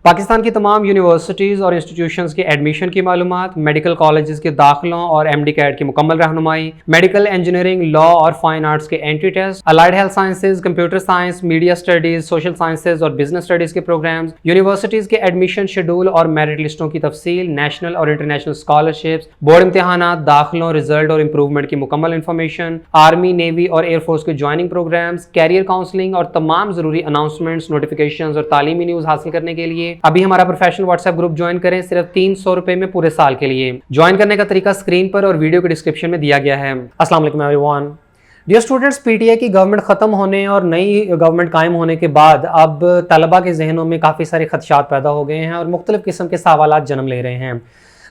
पाकिस्तान की तमाम यूनिवर्सिटीज़ और इंस्टीट्यूशंस के एडमिशन की मालूमात, मेडिकल कॉलेजेस के दाखिलों और एमडी कैट की मुकम्मल रहनुमाई, मेडिकल इंजीनियरिंग, लॉ और फाइन आर्ट्स के entry test, allied health sciences, computer science, media studies, social sciences और बिजनेस स्टडीज के प्रोग्राम्स, यूनिवर्सिटीज़ के एडमिशन शेड्यूल और मेरिट लिस्टों की तफसील, नेशनल और इंटरनेशनल स्कॉलरशिप्स, बोर्ड इम्तहानात, दाखिलों, रिजल्ट और इंप्रूवमेंट की मुकम्मल इन्फॉर्मेशन, आर्मी, नेवी और एयरफोर्स के ज्वाइनिंग प्रोग्राम्स, कैरियर काउंसलिंग और तमाम जरूरी अनाउंसमेंट्स, नोटिफिकेशंस और तालीमी न्यूज़ हासिल करने के लिए अभी हमारा प्रोफेशनल व्हाट्सएप ग्रुप ज्वाइन करें, सिर्फ 300 रुपए में पूरे साल के लिए। ज्वाइन करने का तरीका स्क्रीन पर और वीडियो के डिस्क्रिप्शन में दिया गया है। अस्सलाम वालेकुम एवरीवन। डियर स्टूडेंट्स, पीटीए की गवर्नमेंट ख़त्म होने और नई गवर्नमेंट कायम होने के बाद अब तलबा के जहनों में काफ़ी सारे खदशात पैदा हो गए हैं और मुख्तलिफ किस्म के सवालात जन्म ले रहे हैं।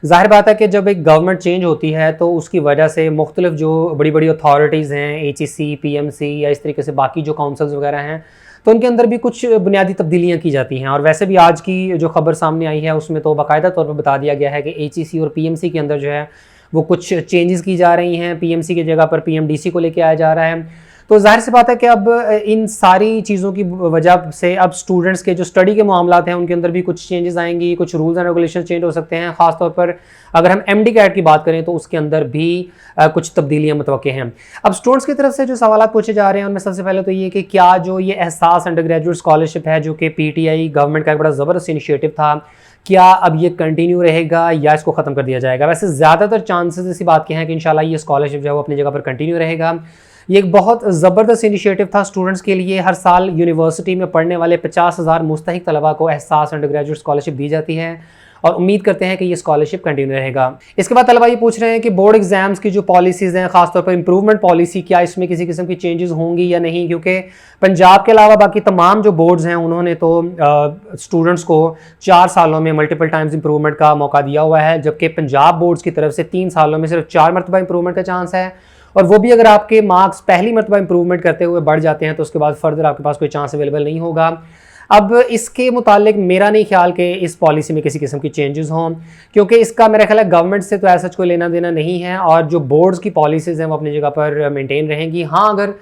जाहिर बात है कि जब एक गवर्नमेंट चेंज होती है तो उसकी वजह से मुख्तलिफ जो बड़ी बड़ी अथॉरिटीज़ हैं, HEC, PMC या इस तरीके से बाकी जो काउंसिल्स वगैरह हैं, तो उनके अंदर भी कुछ बुनियादी तब्दीलियाँ की जाती हैं। और वैसे भी आज की जो खबर सामने आई है उसमें तो बाकायदा तौर पर बता दिया गया है कि HEC और PMC के अंदर जो है वो कुछ चेंजेस की जा रही हैं। PMC की जगह पर PMDC को लेके आया जा रहा है। तो जाहिर सी बात है कि अब इन सारी चीज़ों की वजह से अब स्टूडेंट्स के जो स्टडी के मामलात हैं उनके अंदर भी कुछ चेंजेस आएंगी, कुछ रूल्स एंड रेगुलेशन चेंज हो सकते हैं। ख़ासतौर पर अगर हम MD कैट की बात करें तो उसके अंदर भी कुछ तब्दीलियाँ मुतवक्के हैं। अब स्टूडेंट्स की तरफ से जो सवाल पूछे जा रहे हैं उनमें सबसे पहले तो ये कि क्या जो ये एहसास अंडर ग्रेजुएट स्कॉलरशिप है जो कि PTI गवर्नमेंट का एक बड़ा ज़बरदस्त इनिशिएटिव था, क्या अब ये कंटिन्यू रहेगा या इसको ख़त्म कर दिया जाएगा? वैसे ज़्यादातर चांसेस इसी बात के हैं कि इंशाल्लाह ये स्कॉलरशिप जो है वो अपनी जगह पर कंटिन्यू रहेगा। ये एक बहुत ज़बरदस्त इनिशिएटिव था स्टूडेंट्स के लिए। हर साल यूनिवर्सिटी में पढ़ने वाले 50,000 मुस्तहिक तलबा को एहसास अंडर ग्रेजुएट स्कॉलरशिप दी जाती है और उम्मीद करते हैं कि ये स्कॉलरशिप कंटिन्यू रहेगा। इसके बाद तलबा ये पूछ रहे हैं कि बोर्ड एग्जाम्स की जो पॉलिसीज़ हैं, खासतौर पर इंप्रूवमेंट पॉलिसी, क्या इसमें किसी किस्म की चेंजेस होंगी या नहीं? क्योंकि पंजाब के अलावा बाकी तमाम जो बोर्ड्स हैं उन्होंने तो स्टूडेंट्स को 4 सालों में मल्टीपल टाइम्स इंप्रूवमेंट का मौका दिया हुआ है, जबकि पंजाब बोर्ड्स की तरफ से 3 सालों में सिर्फ 4 मरतबा इंप्रूवमेंट का चांस है। और वो भी अगर आपके मार्क्स पहली मरतबा इंप्रूवमेंट करते हुए बढ़ जाते हैं तो उसके बाद फर्दर आपके पास कोई चांस अवेलेबल नहीं होगा। अब इसके मुतालिक मेरा नहीं ख्याल कि इस पॉलिसी में किसी किस्म की चेंजेस हों, क्योंकि इसका मेरा ख्याल है गवर्नमेंट से तो ऐसा कोई लेना देना नहीं है और जो बोर्ड्स की पॉलिसीज़ हैं वो अपनी जगह पर मेंटेन रहेंगी। हाँ, अगर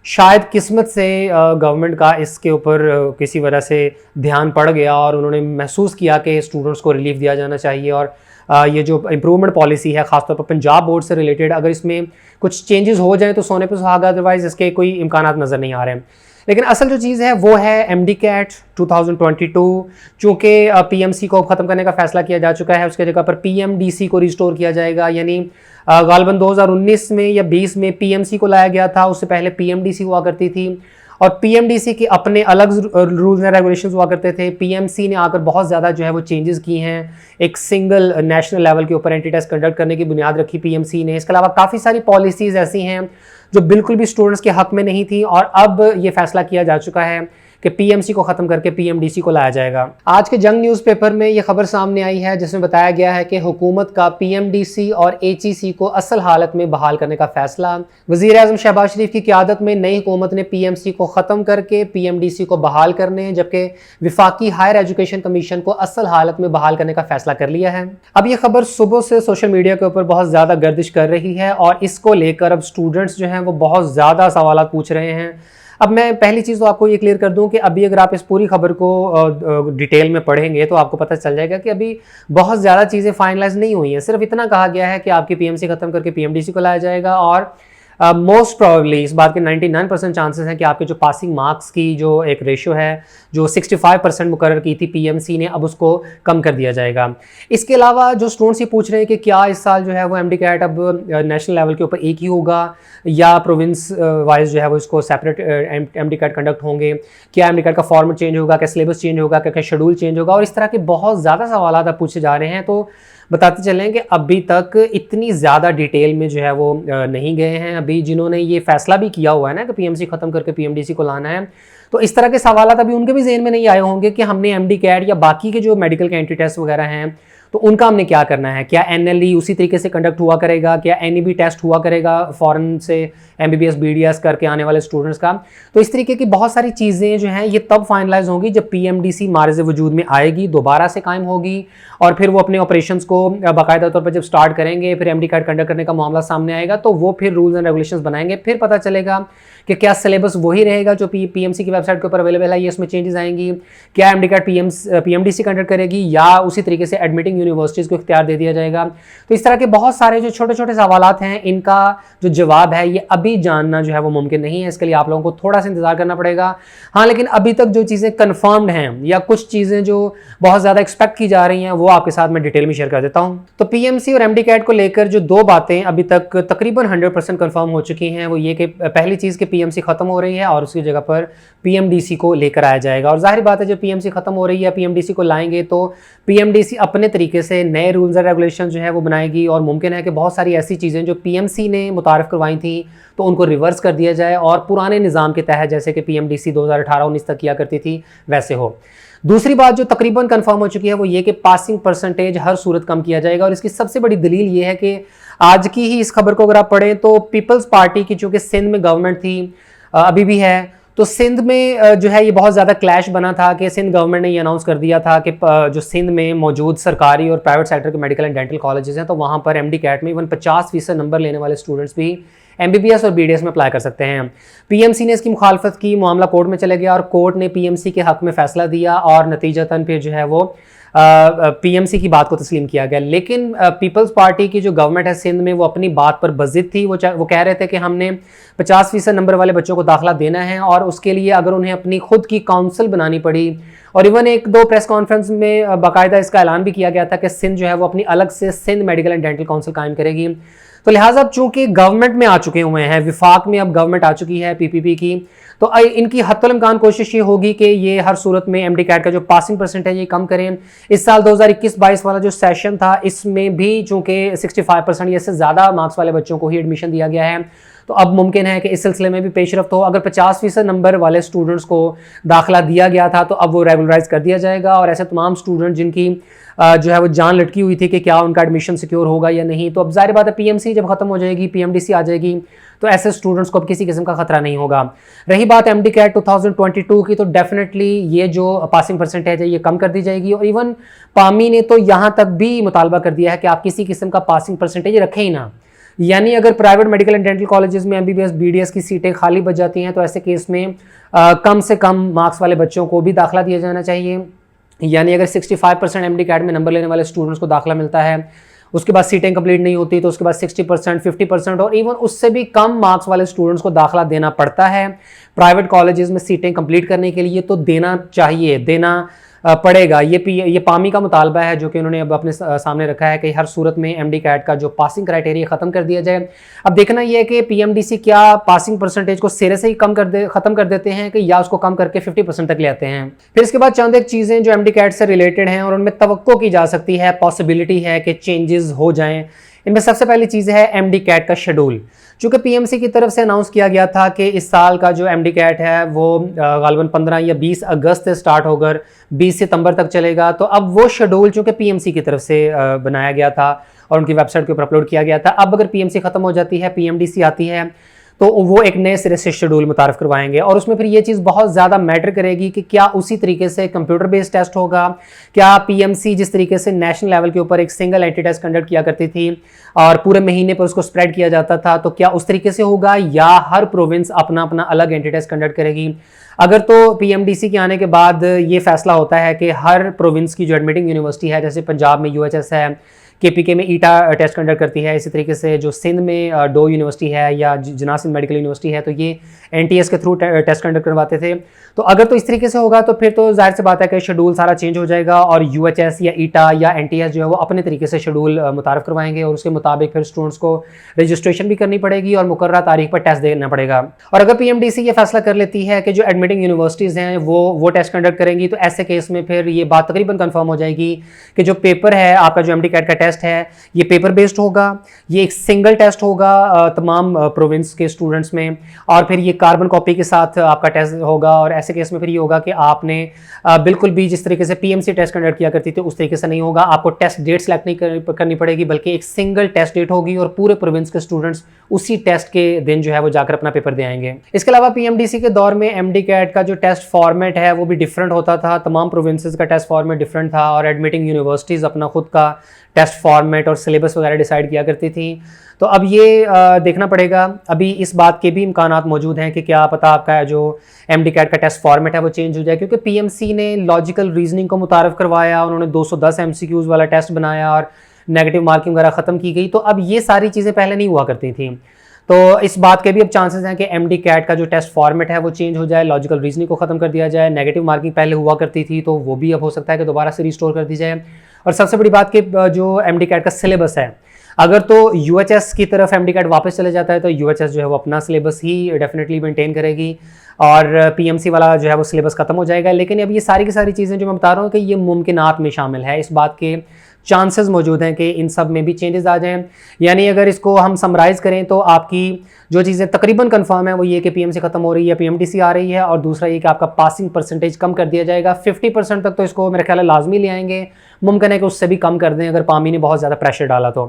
शायद किस्मत से गवर्नमेंट का इसके ऊपर किसी वजह से ध्यान पड़ गया और उन्होंने महसूस किया कि स्टूडेंट्स को रिलीफ दिया जाना चाहिए और ये जो इम्प्रूवमेंट पॉलिसी है ख़ासतौर पर पंजाब बोर्ड से रिलेटेड, अगर इसमें कुछ चेंजेस हो जाए तो सोने पे सुहागा, अदरवाइज़ इसके कोई इम्कानात नज़र नहीं आ रहे हैं। लेकिन असल जो चीज़ है वो है MD कैट 2022। चूँकि PMC को ख़त्म करने का फ़ैसला किया जा चुका है, उसके जगह पर PMDC को रिस्टोर किया जाएगा। यानी गालिबन 2019 में या 20 में PMC को लाया गया था, उससे पहले PMDC हुआ करती थी और PMDC के अपने अलग रूल्स एंड रेगुलेशंस हुआ करते थे। PMC ने आकर बहुत ज़्यादा जो है वो चेंजेस की हैं। एक सिंगल नेशनल लेवल के ऊपर एंटी टेस्ट कंडक्ट करने की बुनियाद रखी PMC ने। इसके अलावा काफ़ी सारी पॉलिसीज़ ऐसी हैं जो बिल्कुल भी स्टूडेंट्स के हक़ में नहीं थी और अब ये फैसला किया जा चुका है कि PMC को ख़त्म करके PMDC को लाया जाएगा। आज के जंग न्यूज़पेपर में ये खबर सामने आई है जिसमें बताया गया है कि हुकूमत का PMDC और HEC को असल हालत में बहाल करने का फैसला। वज़ीर-ए-आज़म शहबाज शरीफ की क़यादत में नई हुकूमत ने PMC को ख़त्म करके PMDC को बहाल करने, जबकि विफाकी हायर एजुकेशन कमीशन को असल हालत में बहाल करने का फैसला कर लिया है। अब ये खबर सुबह से सोशल मीडिया के ऊपर बहुत ज़्यादा गर्दिश कर रही है और इसको लेकर अब स्टूडेंट्स जो हैं वो बहुत ज़्यादा सवालात पूछ रहे हैं। अब मैं पहली चीज़ तो आपको ये क्लियर कर दूं कि अभी अगर आप इस पूरी खबर को डिटेल में पढ़ेंगे तो आपको पता चल जाएगा कि अभी बहुत ज़्यादा चीज़ें फाइनलाइज नहीं हुई हैं। सिर्फ इतना कहा गया है कि आपकी PMC ख़त्म करके PMDC को लाया जाएगा और मोस्ट प्रोबेबली इस बात के 99% चांसेस हैं कि आपके जो पासिंग मार्क्स की जो एक रेशो है जो 65% मुकर्रर की थी PMC ने, अब उसको कम कर दिया जाएगा। इसके अलावा जो स्टूडेंट्स ये पूछ रहे हैं कि क्या इस साल जो है वो MD कैट अब नेशनल लेवल के ऊपर एक ही होगा या प्रोविंस वाइज जो है वो इसको सेपरेट MD कैट कंडक्ट होंगे, क्या MD कैट का फॉर्मेट चेंज होगा, क्या सिलेबस चेंज होगा, क्या शेड्यूल चेंज होगा, और इस तरह के बहुत ज़्यादा सवाल अब पूछे जा रहे हैं। तो बताते चलें कि अभी तक इतनी ज़्यादा डिटेल में जो है वो नहीं गए हैं। अभी जिन्होंने ये फैसला भी किया हुआ है ना कि PMC ख़त्म करके PMDC को लाना है, तो इस तरह के सवाल अभी उनके भी जेहन में नहीं आए होंगे कि हमने MD कैट या बाकी के जो मेडिकल के एंट्री टेस्ट वगैरह हैं तो उनका हमने क्या करना है, क्या NLE उसी तरीके से कंडक्ट हुआ करेगा, क्या NEB टेस्ट हुआ करेगा फॉरेन से MBBS BDS करके आने वाले स्टूडेंट्स का। तो इस तरीके की बहुत सारी चीज़ें जो हैं ये तब फाइनलाइज होंगी जब PMDC मारिज़ वजूद में आएगी, दोबारा से कायम होगी, और फिर वो अपने ऑपरेशंस को बाकायदा तौर पर जब स्टार्ट करेंगे, फिर MD कैट कंडक्ट करने का मामला सामने आएगा, तो वो फिर रूल्स एंड रेगुलेशंस बनाएंगे, फिर पता चलेगा कि क्या सिलेबस वही रहेगा जो PMC की वेबसाइट के ऊपर अवेलेबल है, ये इसमें चेंजेस आएंगी, क्या MD कैट PMDC कंडक्ट करेगी, या उसी तरीके से एडमिटिंग यूनिवर्सिटीज़ को इख्तियार दे दिया जाएगा। तो इस तरह के बहुत सारे जो छोटे छोटे सवालात हैं, इनका जो जवाब है ये अभी जानना जो है वो मुमकिन नहीं है, इसके लिए आप लोगों को थोड़ा सा इंतजार करना पड़ेगा। हाँ, लेकिन अभी तक जो चीज़ें कन्फर्म्ड हैं या कुछ चीज़ें जो बहुत ज़्यादा एक्सपेक्ट की जा रही हैं वो आपके साथ मैं डिटेल में शेयर कर देता हूँ। तो PMC और MD कैट को लेकर जो दो बातें अभी तक तकरीबन 100% कन्फर्म हो चुकी हैं, वो ये कि पहली चीज़ कि PMC खत्म हो रही है और उसकी जगह पर PMDC को लेकर आया जाएगा। और जाहिर बात है जब PMC खत्म हो रही है, PMDC को लाएंगे तो PMDC अपने तरीके से नए रूल्स एंड रेगुलेशन जो है वो बनाएगी, और मुमकिन है कि बहुत सारी ऐसी चीज़ें जो PMC ने मुतारिफ करवाई थी तो उनको रिवर्स कर दिया जाए और पुराने निज़ाम के तहत जैसे कि PMDC 2018-19 तक किया करती थी वैसे हो। दूसरी बात जो तकरीबन कंफर्म हो चुकी है वो ये कि पासिंग परसेंटेज हर सूरत कम किया जाएगा, और इसकी सबसे बड़ी दलील ये है कि आज की ही इस खबर को अगर आप पढ़ें तो पीपल्स पार्टी की चूँकि सिंध में गवर्नमेंट थी, अभी भी है, तो सिंध में जो है ये बहुत ज़्यादा क्लैश बना था कि सिंध गवर्नमेंट ने ये अनाउंस कर दिया था कि जो सिंध में मौजूद सरकारी और प्राइवेट सेक्टर के मेडिकल एंड डेंटल कॉलेजेस हैं तो वहाँ पर MD कैट में इवन 50% नंबर लेने वाले स्टूडेंट्स भी MBBS और BDS में अप्लाई कर सकते हैं। PMC ने इसकी मुखालफत की, मामला कोर्ट में चले गया और कोर्ट ने PMC के हक में फैसला दिया और नतीजतन फिर जो है वो PMC की बात को तस्लीम किया गया। लेकिन पीपल्स पार्टी की जो गवर्नमेंट है सिंध में वो अपनी बात पर बज़िद थी। वो कह रहे थे कि हमने 50% नंबर वाले बच्चों को दाखिला देना है और उसके लिए अगर उन्हें अपनी खुद की काउंसिल बनानी पड़ी, और इवन एक दो प्रेस कॉन्फ्रेंस में बाकायदा इसका ऐलान भी किया गया था कि सिंध जो है वो अपनी अलग से Sindh medical and dental council कायम करेगी। तो लिहाजा अब चूंकि गवर्नमेंट में आ चुके हुए हैं, विफाक में अब गवर्नमेंट आ चुकी है PPP की, तो इनकी हत्तुल इम्कान कोशिश ये होगी कि ये हर सूरत में MD कैट का जो पासिंग परसेंटेज ये कम करें। इस साल 2021-22 वाला जो सेशन था इसमें भी चूंकि 65% या इससे ज़्यादा मार्क्स वाले बच्चों को ही एडमिशन दिया गया है, तो अब मुमकिन है कि इस सिलसिले में भी पेशरफ्त हो। अगर 50% नंबर वाले स्टूडेंट्स को दाखिला दिया गया था तो अब वो रेगुलराइज कर दिया जाएगा, और ऐसे तमाम स्टूडेंट जिनकी जो है वो जान लटकी हुई थी कि क्या उनका एडमिशन सिक्योर होगा या नहीं, तो अब जाहिर बात है PMC जब खत्म हो जाएगी, PMDC आ जाएगी, तो ऐसे स्टूडेंट्स को अब किसी किस्म का खतरा नहीं होगा। रही बात MD कैट 2022 की, तो डेफिनेटली ये जो पासिंग परसेंटेज है ये कम कर दी जाएगी, और इवन पामी ने तो यहाँ तक भी मुतालबा कर दिया है कि आप किसी किस्म का पासिंग परसेंटेज रखें ही ना। यानी अगर private medical and dental colleges में MBBS BDS की सीटें खाली बच जाती हैं तो ऐसे केस में कम से कम मार्क्स वाले बच्चों को भी दाखिला दिया जाना चाहिए। यानी अगर 65% MD कैट में नंबर लेने वाले स्टूडेंट्स को दाखिला मिलता है, उसके बाद सीटें कंप्लीट नहीं होती तो उसके बाद 60%, 50% और इवन उससे भी कम मार्क्स वाले स्टूडेंट्स को दाखिला देना पड़ता है प्राइवेट कॉलेजेस में सीटें कंप्लीट करने के लिए, तो देना चाहिए, देना पड़ेगा। ये पामी का मुतालबा है जो कि उन्होंने अब अपने सामने रखा है कि हर सूरत में MD कैट का जो पासिंग क्राइटेरिया ख़त्म कर दिया जाए। अब देखना यह है कि PMDC क्या पासिंग परसेंटेज को सिरे से ही ख़त्म कर देते हैं कि या उसको कम करके 50% तक ले आते हैं। फिर इसके बाद चंद एक चीज़ें जो MD कैट से रिलेटेड हैं और उनमें तवक्को की जा सकती है, पॉसिबिलिटी है कि चेंजेस हो जाएँ। इनमें सबसे पहली चीज़ है MD कैट का शेड्यूल। चूँकि PMC की तरफ से अनाउंस किया गया था कि इस साल का जो MD कैट है वो गालिबन 15 या 20 अगस्त से स्टार्ट होकर 20 सितंबर तक चलेगा, तो अब वो शेड्यूल चूँकि PMC की तरफ से बनाया गया था और उनकी वेबसाइट के ऊपर अपलोड किया गया था, अब अगर PMC ख़त्म हो जाती है, PMDC आती है, तो वो एक नए सिरे से शेड्यूल मुतारफ़ करवाएंगे। और उसमें फिर ये चीज़ बहुत ज़्यादा मैटर करेगी कि क्या उसी तरीके से कंप्यूटर बेस्ड टेस्ट होगा, क्या PMC जिस तरीके से नेशनल लेवल के ऊपर एक सिंगल एंटी टेस्ट कंडक्ट किया करती थी और पूरे महीने पर उसको स्प्रेड किया जाता था, तो क्या उस तरीके से होगा या हर प्रोविंस अपना अपना अलग एंटी टेस्ट कंडक्ट करेगी। अगर तो PMDC के आने के बाद ये फैसला होता है कि हर प्रोविंस की जो एडमिटिंग यूनिवर्सिटी है, जैसे पंजाब में UHS है, KPK में ईटा टेस्ट कंडक्ट करती है, इसी तरीके से जो सिंध में डो यूनिवर्सिटी है या जना सिंध मेडिकल यूनिवर्सिटी है तो ये NTS के थ्रू टेस्ट कंडक्ट करवाते थे। तो अगर तो इस तरीके से होगा तो फिर तो जाहिर सी बात है कि शेड्यूल सारा चेंज हो जाएगा और UHS या ईटा या NTS जो है वो अपने तरीके से शेड्यूल मुतारफ़ करवाएंगे और उसके मुताबिक फिर स्टूडेंट्स को रजिस्ट्रेशन भी करनी पड़ेगी और मुकर्रर तारीख पर टेस्ट देना पड़ेगा। और अगर PMDC ये फैसला कर लेती है कि जो एडमिटिंग यूनिवर्सिटीज़ हैं वो टेस्ट कंडक्ट करेंगी, तो ऐसे केस में फिर ये बात तकरीबन कन्फर्म हो जाएगी कि जो पेपर है आपका जो MD कैट का टेस्ट है ये पेपर बेस्ड होगा, ये एक सिंगल टेस्ट होगा तमाम प्रोविंस के स्टूडेंट्स में, और फिर ये कार्बन कॉपी के साथ आपका टेस्ट होगा। और ऐसे केस में फिर ये होगा कि आपने बिल्कुल भी जिस तरीके से पीएमसी टेस्ट कंडक्ट किया करती थी उस तरीके से नहीं होगा, आपको टेस्ट डेट सेलेक्ट नहीं करनी पड़ेगी, बल्कि एक सिंगल टेस्ट डेट होगी और पूरे प्रोविंस के स्टूडेंट्स उसी टेस्ट के दिन जो है वो जाकर अपना पेपर दे आएंगे। इसके अलावा पीएमडीसी के दौर में एमडी कैट का जो टेस्ट फॉर्मेट है वो भी डिफरेंट होता था, तमाम प्रोविंसेस का टेस्ट फॉर्मेट डिफरेंट था, और एडमिटिंग यूनिवर्सिटीज़ अपना खुद का टेस्ट फॉर्मेट और सिलेबस वगैरह डिसाइड किया करती थी। तो अब ये देखना पड़ेगा, अभी इस बात के भी इम्कानात मौजूद हैं कि क्या पता आपका जो एमडी कैट का टेस्ट फॉर्मेट है वो चेंज हो जाए, क्योंकि पीएमसी ने लॉजिकल रीजनिंग को मुतारफ करवाया, उन्होंने 210 एमसीक्यूज़ वाला टेस्ट बनाया और नेगेटिव मार्किंग वगैरह ख़त्म की गई। तो अब ये सारी चीज़ें पहले नहीं हुआ करती थी, तो इस बात के भी अब चांसेस हैं कि एमडी कैट का जो टेस्ट फॉर्मेट है वो चेंज हो जाए, लॉजिकल रीजनिंग को ख़त्म कर दिया जाए। नेगेटिव मार्किंग पहले हुआ करती थी तो वो भी अब हो सकता है कि दोबारा से रिस्टोर कर दी जाए। और सबसे बड़ी बात कि जो एमडी कैट का सिलेबस है, अगर तो यूएचएस की तरफ एमडी कैट वापस चले जाता है तो यूएचएस जो है वो अपना सिलेबस ही डेफिनेटली मेंटेन करेगी और पीएमसी वाला जो है वो सिलेबस खत्म हो जाएगा। लेकिन अब ये सारी की सारी चीज़ें जो मैं बता रहा हूँ कि ये मुमकिनात में शामिल है, इस बात के चांसेस मौजूद हैं कि इन सब में भी चेंजेस आ जाएं। यानी अगर इसको हम समराइज़ करें तो आपकी जो चीज़ें तकरीबन कंफर्म है वो ये कि पीएमसी खत्म हो रही है, पीएमडीसी आ रही है, और दूसरा ये कि आपका पासिंग परसेंटेज कम कर दिया जाएगा 50% तक, तो इसको मेरे ख्याल है लाजमी ले आएंगे। मुमकिन है कि उससे भी कम कर दें अगर पामी ने बहुत ज़्यादा प्रेशर डाला तो।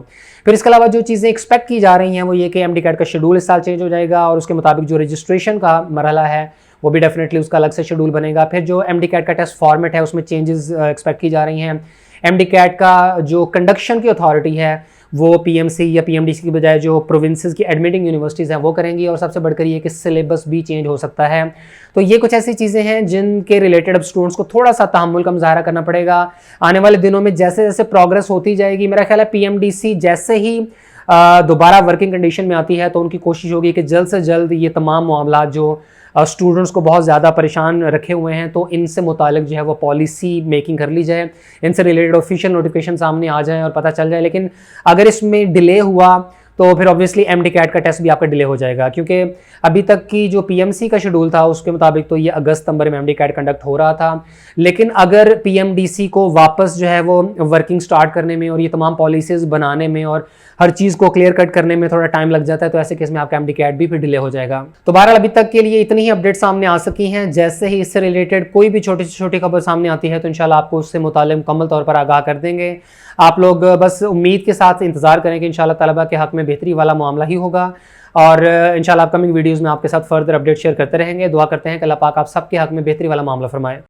फिर इसके अलावा जो चीज़ें एक्सपेक्ट की जा रही हैं वो ये कि एमडी कैट का शेड्यूल इस साल चेंज हो जाएगा और उसके मुताबिक जो रजिस्ट्रेशन का मरहला है वो भी डेफिनेटली उसका अलग से शेड्यूल बनेगा। फिर जो एमडी कैट का टेस्ट फॉर्मेट है उसमें चेंजेस एक्सपेक्ट की जा रही हैं। एमडी कैट का जो कंडक्शन की अथॉरिटी है वो पीएमसी या पीएमडीसी की बजाय जो प्रोविंसेस की एडमिटिंग यूनिवर्सिटीज़ हैं वो करेंगी, और सबसे बढ़कर ये कि सिलेबस भी चेंज हो सकता है। तो ये कुछ ऐसी चीज़ें हैं जिनके रिलेटेड अब स्टूडेंट्स को थोड़ा सा तहम्मुल का मुजाहरा करना पड़ेगा। आने वाले दिनों में जैसे जैसे प्रोग्रेस होती जाएगी, मेरा ख्याल है पीएमडीसी जैसे ही दोबारा वर्किंग कंडीशन में आती है तो उनकी कोशिश होगी कि जल्द से जल्द ये तमाम मामला जो स्टूडेंट्स को बहुत ज़्यादा परेशान रखे हुए हैं तो इनसे मुतालिक जो है वो पॉलिसी मेकिंग कर ली जाए, इनसे रिलेटेड ऑफिशियल नोटिफिकेशन सामने आ जाए और पता चल जाए। लेकिन अगर इसमें डिले हुआ तो फिर ऑब्वियसली एमडी कैट का टेस्ट भी आपका डिले हो जाएगा, क्योंकि अभी तक की जो पीएमसी का शेड्यूल था उसके मुताबिक तो ये अगस्त सितंबर में एमडी कैट कंडक्ट हो रहा था। लेकिन अगर पीएमडीसी को वापस जो है वो वर्किंग स्टार्ट करने में और ये तमाम पॉलिसीज बनाने में और हर चीज़ को क्लियर कट करने में थोड़ा टाइम लग जाता है, तो ऐसे केस में आपका एमडी कैट भी फिर डिले हो जाएगा। तो बहरहाल अभी तक के लिए इतनी ही अपडेट सामने आ सकी हैं। जैसे ही इससे रिलेटेड कोई भी छोटी से छोटी खबर सामने आती है तो इंशाल्लाह आपको उससे मुताल्लिक़ मुकम्मल तौर पर आगाह कर देंगे। आप लोग बस उम्मीद के साथ इंतजार करें कि इंशाल्लाह तलबा के हक़ में बेहतरी वाला मामला ही होगा, और इंशाल्लाह अपकमिंग वीडियोज़ में आपके साथ फर्दर अपडेट शेयर करते रहेंगे। दुआ करते हैं कि अल्लाह पाक आप सबके हक़ में बेहतरी वाला मामला फरमाए।